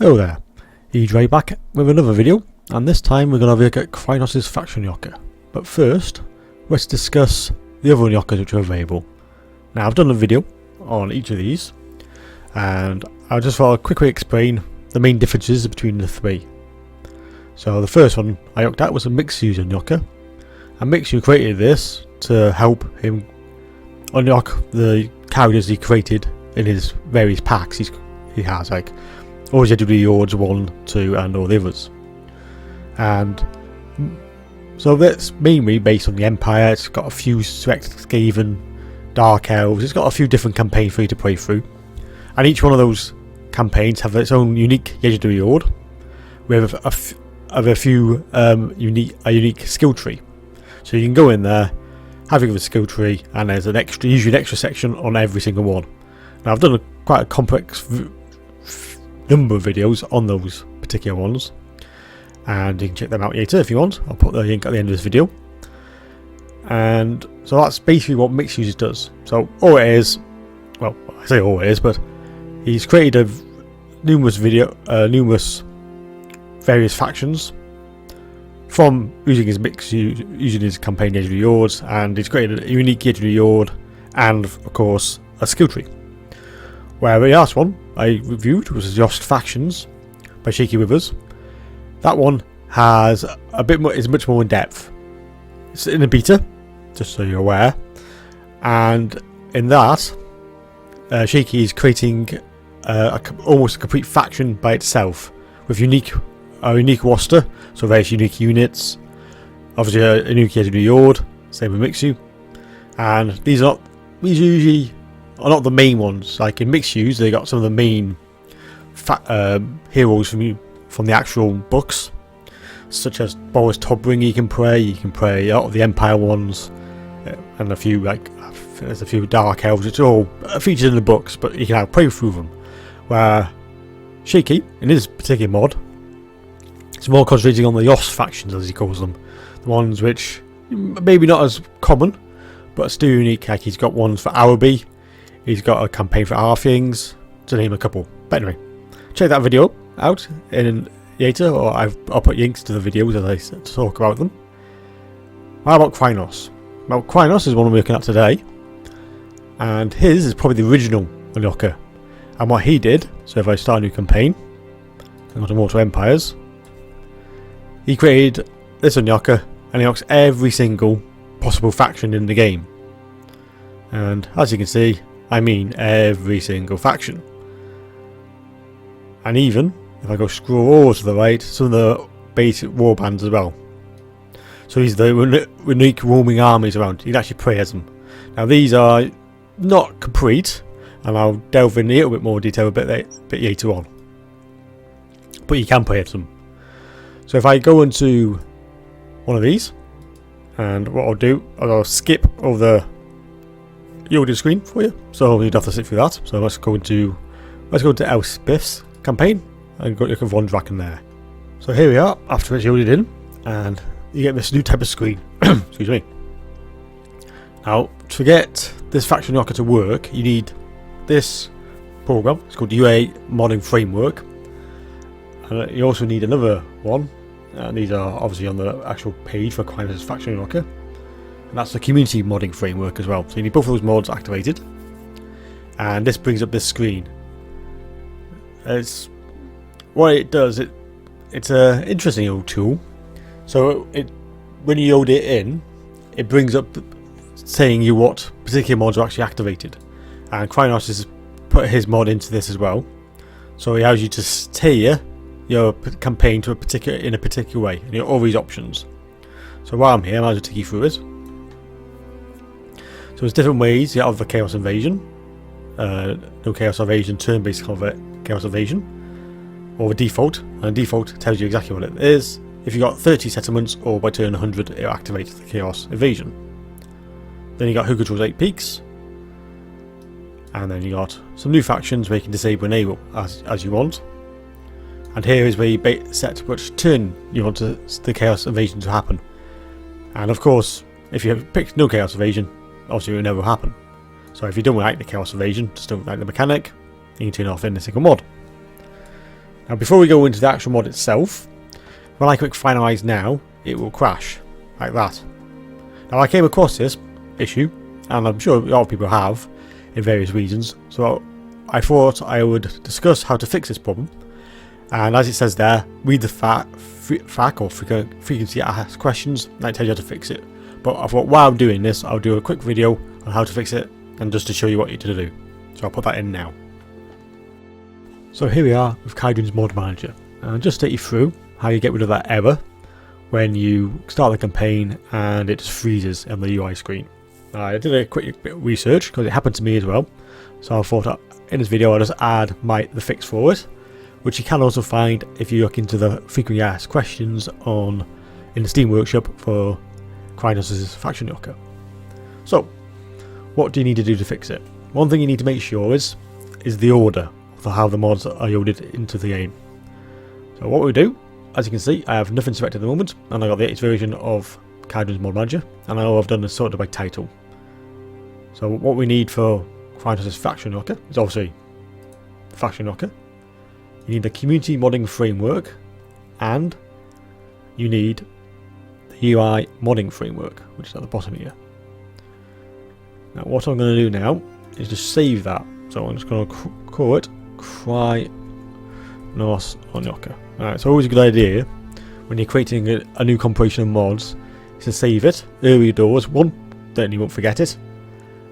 Hello there, Ddraig back with another video, and this time we're going to have a look at Crynsos' faction Yoka. But first, let's discuss the other Yokas which are available. Now I've done a video on each of these, and I'll just quickly explain the main differences between the three. So the first one I looked at was a Mixu's Yoka, and Mixu created this to help him unlock the characters he created in his various packs he has, like all his Edward Ords 1, 2 and all the others. And so that's mainly based on the Empire. It's got a few select Skaven, Dark Elves, it's got a few different campaigns for you to play through. And each one of those campaigns have its own unique Legendary Ord with a unique skill tree. So you can go in there, have a skill tree, and there's usually an extra section on every single one. Now I've done quite a complex number of videos on those particular ones, and you can check them out later if you want. I'll put the link at the end of this video. And so that's basically what Mixu's does. So all it is, well, I say all it is, but he's created numerous various factions from using his using his campaign Legendary Ords, and he's created a unique Legendary Ord and of course a skill tree. Where the last one I reviewed was Lost Factions by Shaky Withers. That one has is much more in depth. It's in a beta, just so you're aware, and in that, Shaky is creating almost a complete faction by itself with a unique roster, so various unique units, obviously a unique Legendary Ord, same with Mixu, and these usually are not the main ones. Like in Mixu's, they got some of the main heroes from the actual books, such as Boris Todbring. You can play a lot of the Empire ones, and a few there's a few Dark Elves, which are all featured in the books, but you can now play through them. Where Shaky, in his particular mod, is more concentrating on the Lost Factions, as he calls them, the ones which maybe not as common, but still unique. Like he's got ones for Araby. He's got a campaign for Arthings, to name a couple. But anyway, check that video out in later, or I'll put links to the videos as I talk about them. How about Crynsos? Well, Crynsos is one we're looking at today, and his is probably the original unlocker. And what he did, so if I start a new campaign and go to Mortal Empires, he created this unlocker and he unlocks every single possible faction in the game. And as you can see, I mean every single faction. And even if I go scroll all to the right, some of the basic war bands as well. So these are the unique roaming armies around. You can actually play as them. Now these are not complete, and I'll delve in a little bit more detail a bit later on. But you can play as them. So if I go into one of these, and what I'll do, I'll skip over the audio screen for you, so you'd have to sit through that. So let's go into Elspeth's campaign and go look at Von Draken there. So here we are after it's loaded in, and you get this new type of screen. Excuse me. Now to get this faction locker to work, you need this program. It's called UA Modding Framework, and you also need another one, and these are obviously on the actual page for Crynsos' faction locker. And that's the Community Modding Framework as well. So you need both of those mods activated. And this brings up this screen. What it does, it's an interesting little tool. So when you load it in, it brings up saying you what particular mods are actually activated. And Crynsos has put his mod into this as well. So it allows you to steer your campaign to in a particular way. And you have all these options. So while I'm here, I might as well take you through it. So there's different ways. You have the Chaos Invasion, no Chaos Invasion, turn-based Chaos Invasion, or the default. And the default tells you exactly what it is. If you got 30 settlements, or by turn 100, it'll activate the Chaos Invasion. Then you got Who Controls 8 Peaks, and then you got some new factions where you can disable and enable as you want. And here is where you set which turn you want the Chaos Invasion to happen. And of course, if you picked no Chaos Invasion, obviously it will never happen. So if you don't like the Chaos Invasion, just don't like the mechanic, you can turn it off in a single mod. Now before we go into the actual mod itself, when I click finalize now, it will crash like that. Now I came across this issue, and I'm sure a lot of people have in various reasons, so I thought I would discuss how to fix this problem. And as it says there, read the FAQ or frequency asked questions, and it tells you how to fix it. But I thought while I'm doing this, I'll do a quick video on how to fix it, and just to show you what you need to do. So I'll put that in now. So here we are with Carolingia's mod manager, and I'll just take you through how you get rid of that error when you start the campaign and it just freezes on the UI screen. I did a quick bit of research because it happened to me as well, so I thought in this video I'll just add the fix for it, which you can also find if you look into the frequently asked questions in the Steam workshop for Crynsos' faction locker. So what do you need to do to fix it? One thing you need to make sure is the order for how the mods are loaded into the game. So what we do, as you can see, I have nothing selected at the moment, and I got the latest version of Carolingia's mod manager, and all I've done is sorted by title. So what we need for Crynsos' faction locker is obviously the faction locker. You need the community modding framework, and you need the UI modding framework, which is at the bottom here. Now what I'm going to do now is just save that. So I'm just going to call it Crynsos locker. Alright, it's always a good idea when you're creating a new compilation of mods is to save it early doors. One, then you won't forget it,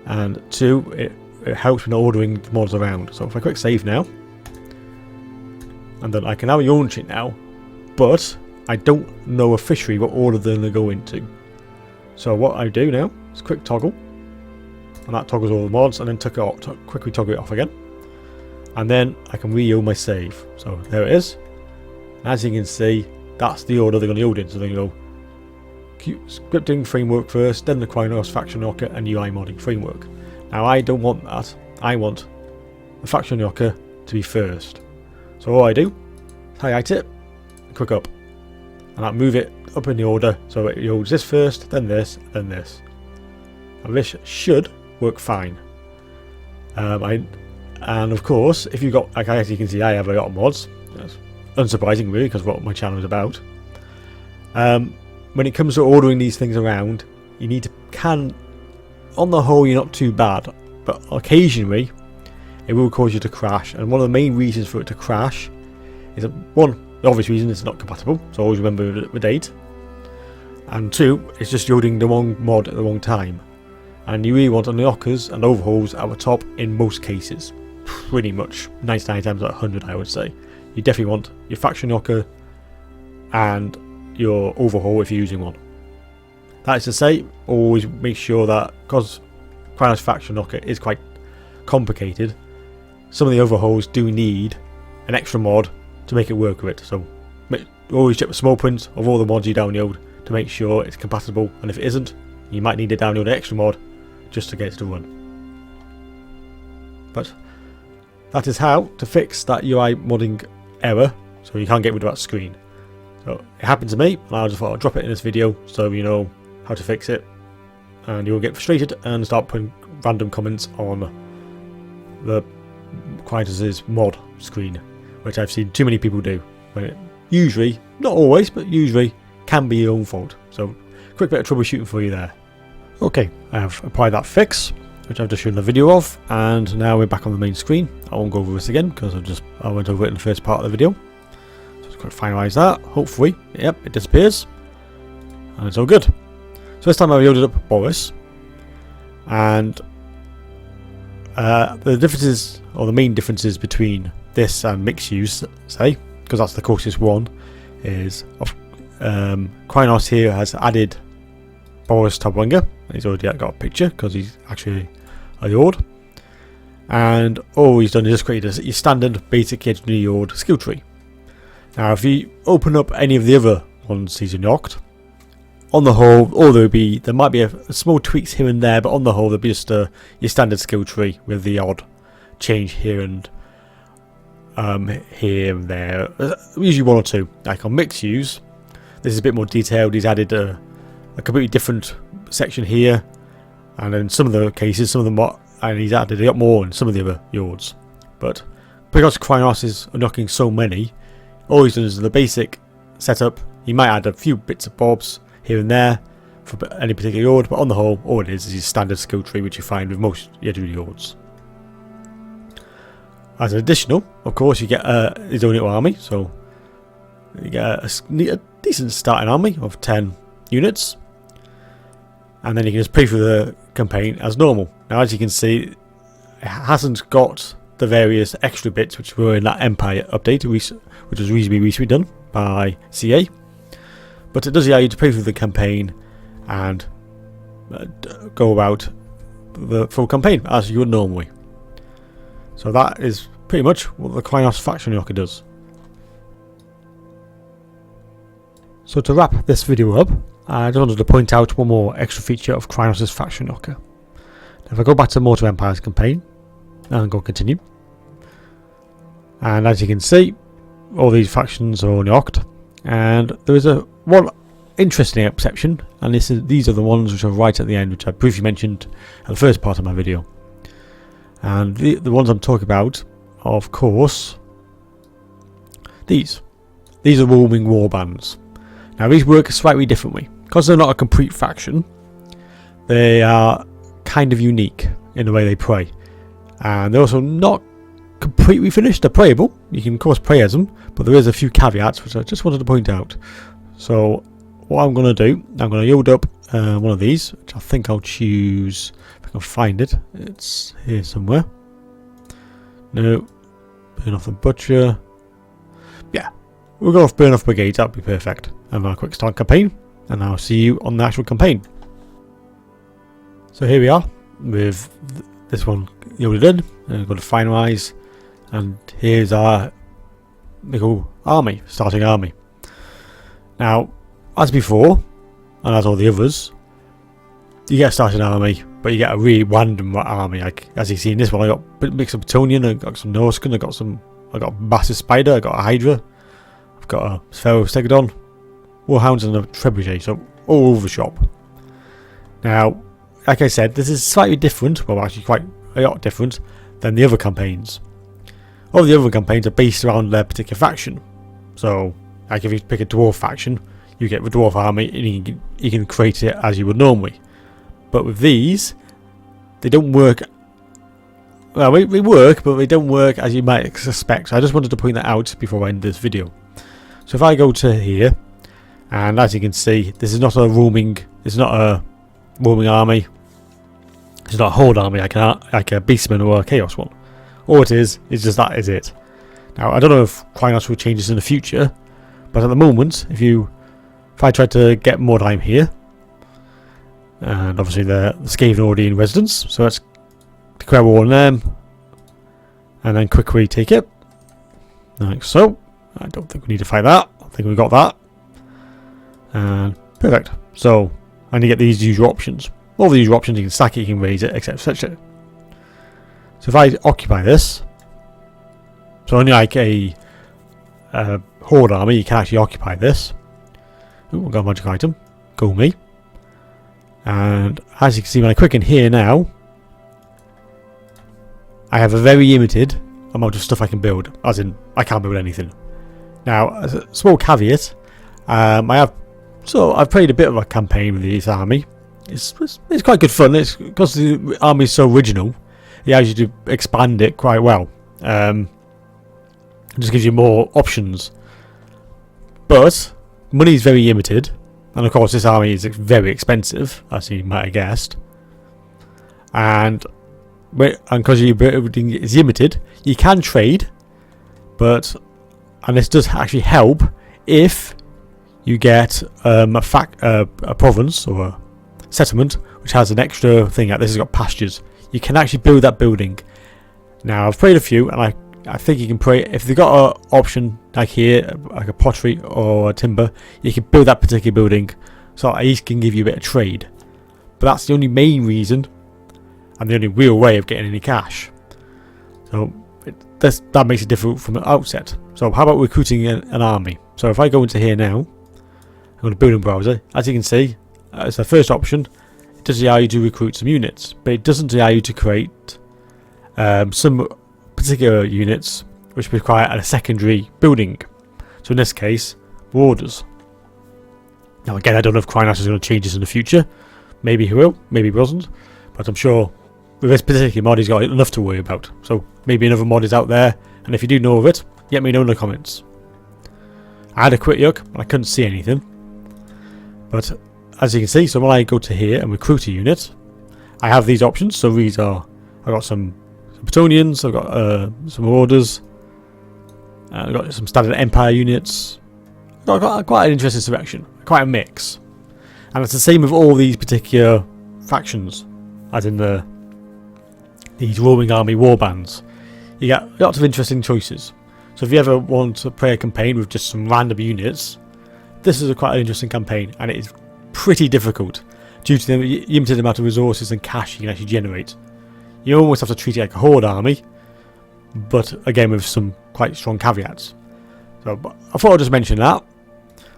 and two, it helps when ordering the mods around. So if I click save now, and then I can now launch it now, but I don't know officially what order they're going to go into. So what I do now is quick toggle, and that toggles all the mods, and then quickly toggle it off again, and then I can reload my save. So there it is. As you can see, that's the order they're going to load in. So they're going to go scripting framework first, then the Crynsos faction locker and UI modding framework. Now I don't want that. I want the faction locker to be first. So all I do is highlight it, and click up, and I move it up in the order so it loads this first, then this, then this. And this should work fine. And of course, if you've got, like as you can see, I have a lot of mods. That's unsurprising really, because what my channel is about. When it comes to ordering these things around, you need to on the whole you're not too bad, but occasionally it will cause you to crash, and one of the main reasons for it to crash is that one, the obvious reason, it's not compatible, so always remember the date, and two, it's just loading the wrong mod at the wrong time, and you really want unlockers and overhauls at the top in most cases, pretty much 99 times out of 100 I would say. You definitely want your faction locker and your overhaul if you're using one. That is to say, always make sure that, because Crynsos faction locker is quite complicated, some of the overhauls do need an extra mod to make it work with it. So always check the small print of all the mods you download to make sure it's compatible, and if it isn't, you might need to download an extra mod just to get it to run. But that is how to fix that UI modding error, so you can't get rid of that screen. So it happened to me, and I just thought I'll drop it in this video so you know how to fix it, and you'll get frustrated and start putting random comments on the Crynsos' mod screen, which I've seen too many people do, when it usually, not always, but usually can be your own fault. So quick bit of troubleshooting for you there. Okay, I have applied that fix, which I've just shown a video of, and now we're back on the main screen. I won't go over this again because I went over it in the first part of the video. So just quick finalise that. Hopefully, yep, it disappears, and it's all good. So this time I loaded up Boris, and the differences, or the main differences between this and mixed use, say, because that's the closest one, is Crynsos here has added Boris Tobwanger. He's already got a picture because he's actually a Yord, and all he's done is just created your standard basic engineer Yord skill tree. Now if you open up any of the other ones he's unlocked, on the whole, there might be a small tweaks here and there, but on the whole there'll be just your standard skill tree with the odd change here and there, usually one or two. Like on mixed use, this is a bit more detailed. He's added a completely different section here, and in some of the cases, and he's added a lot more in some of the other Yords. But because Crynsos is unlocking so many, all he's done is the basic setup. He might add a few bits of bobs here and there for any particular yard, but on the whole, all it is his standard skill tree, which you find with most yards. As an additional, of course, you get his own little army, so you get a decent starting army of 10 units, and then you can just play through the campaign as normal. Now, as you can see, it hasn't got the various extra bits which were in that Empire update, which was reasonably recently done by CA, but it does allow you to play through the campaign and go about the full campaign as you would normally. So that is pretty much what the Crynsos faction locker does. So to wrap this video up, I just wanted to point out one more extra feature of Crynsos' faction locker. If I go back to the Mortal Empires campaign and go continue, and as you can see, all these factions are unlocked, and there is one interesting exception, and these are the ones which are right at the end, which I briefly mentioned at the first part of my video. And the ones I'm talking about, of course, these are roaming warbands. Now these work slightly differently. Because they're not a complete faction, they are kind of unique in the way they play. And they're also not completely finished. They're playable. You can of course play as them, but there is a few caveats which I just wanted to point out. So what I'm going to do, I'm going to yield up one of these, which I think I'll choose, if I can find it. It's here somewhere. No, burn off the butcher. Yeah, we'll go off burn off brigade, that'll be perfect. And our quick start campaign, and I'll see you on the actual campaign. So here we are with this one yielded in, and we're going to finalise, and here's our little army, starting army. Now, as before, and as all the others, you get a starting army, but you get a really random army. Like as you see in this one, I got a mix of Bretonian, I got some Norscan, I got a massive spider, I got a Hydra, I've got a Spherostegodon, Warhounds, and a Trebuchet, so all over the shop. Now, like I said, this is slightly different, well actually quite a lot different than the other campaigns. All the other campaigns are based around their particular faction. So, like if you pick a dwarf faction, you get the dwarf army and you can create it as you would normally. But with these, they don't work. Well, they work, but they don't work as you might suspect. So I just wanted to point that out before I end this video. So if I go to here, and as you can see, this is not a roaming. It's not a roaming army. It's not a horde army like a beastman or a chaos one. All it is just that is it. Now I don't know if Crynsos will change this in the future, but at the moment, if I try to get more time here, and obviously the Skaven already in residence, so let's declare war on them, and then quickly take it, like so. I don't think we need to fight that. I think we got that, and perfect. So and you get these usual options. All the usual options, you can stack it, you can raise it, etc. etc. So if I occupy this, so only like a horde army, you can actually occupy this. Ooh, we've got a magic item. Go me. And as you can see, when I click in here now, I have a very limited amount of stuff I can build. As in, I can't build anything. Now, as a small caveat, I've played a bit of a campaign with this army. It's quite good fun. It's because the army is so original. It allows you to expand it quite well. It just gives you more options. But money is very limited, and of course this army is very expensive, as you might have guessed. And because everything is limited, you can trade, and this does actually help if you get a province or a settlement which has an extra thing. Like this has got pastures. You can actually build that building. Now I've played a few, and I think you can play if they've got an option like here, like a pottery or a timber. You can build that particular building, so at least can give you a bit of trade. But that's the only main reason, and the only real way of getting any cash. So that makes it difficult from the outset. So how about recruiting an army? So if I go into here now, I'm going to building browser. As you can see, as the first option, it does allow you to recruit some units, but it doesn't allow you to create some particular units which require a secondary building. So in this case, warders. Now again, I don't know if Crynsos is going to change this in the future. Maybe he will, maybe he wasn't. But I'm sure with this particular mod he's got enough to worry about. So maybe another mod is out there, and if you do know of it, let me know in the comments. I had a quick look, and I couldn't see anything. But as you can see, so when I go to here and recruit a unit, I have these options. So these are, I've got some Plutonians, I've got some orders, I've got some standard Empire units. I've got quite an interesting selection, quite a mix. And it's the same with all these particular factions, as in these roaming army warbands. You get lots of interesting choices. So if you ever want to play a campaign with just some random units, this is quite an interesting campaign, and it is pretty difficult due to the limited amount of resources and cash you can actually generate. You almost have to treat it like a horde army, but again with some quite strong caveats. So I thought I'd just mention that,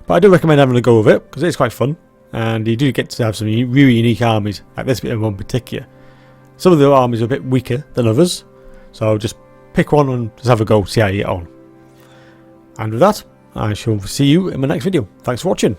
but I do recommend having a go with it because it is quite fun, and you do get to have some really unique armies, like this bit in one particular. Some of the armies are a bit weaker than others, so just pick one and just have a go, see how you get on. And with that, I shall see you in my next video. Thanks for watching.